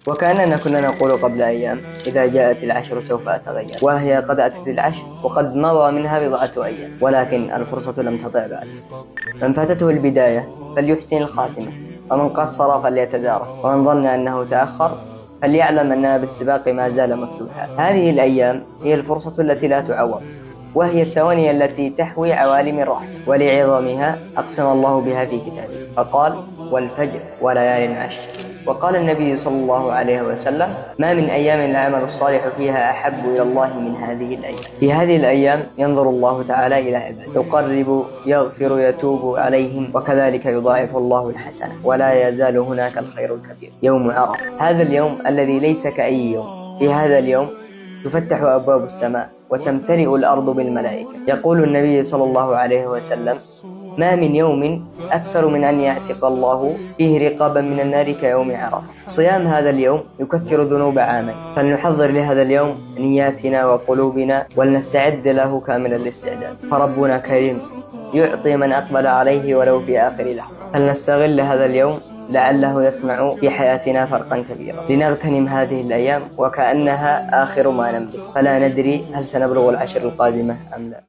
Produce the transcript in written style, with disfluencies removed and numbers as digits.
وكأننا كنا نقول قبل أيام: إذا جاءت العشر سوف أتغير، وهي قد أتت العشر وقد مضى منها بضعة أيام، ولكن الفرصة لم تضع بعد. من فاتته البداية فليحسن الخاتمة، ومن قصر فليتدارك، ومن ظن أنه تأخر فليعلم أنها بالسباق ما زال مفتوحا. هذه الأيام هي الفرصة التي لا تعوض، وهي الثواني التي تحوي عوالم الرحمة، ولعظمها أقسم الله بها في كتابه فقال: والفجر وليال عشر. وقال النبي صلى الله عليه وسلم: ما من أيام العمل الصالح فيها أحب إلى الله من هذه الأيام. في هذه الأيام ينظر الله تعالى إلى عباده، يقرب، يغفر، يتوب عليهم، وكذلك يضاعف الله الحسنة، ولا يزال هناك الخير الكبير. يوم عرفة، هذا اليوم الذي ليس كأي يوم. في هذا اليوم تفتح أبواب السماء وتمتلئ الأرض بالملائكة. يقول النبي صلى الله عليه وسلم: ما من يوم أكثر من أن يعتق الله فيه رقابا من النار كيوم عرفة. صيام هذا اليوم يكفر ذنوب عامين، فلنحضر لهذا اليوم نياتنا وقلوبنا ولنستعد له كامل الاستعداد، فربنا كريم يعطي من أقبل عليه ولو في آخر لحظة. فلنستغل هذا اليوم لعله يسمع في حياتنا فرقا كبيرا. لنغتنم هذه الأيام وكأنها آخر ما نملك، فلا ندري هل سنبلغ العشر القادمة أم لا.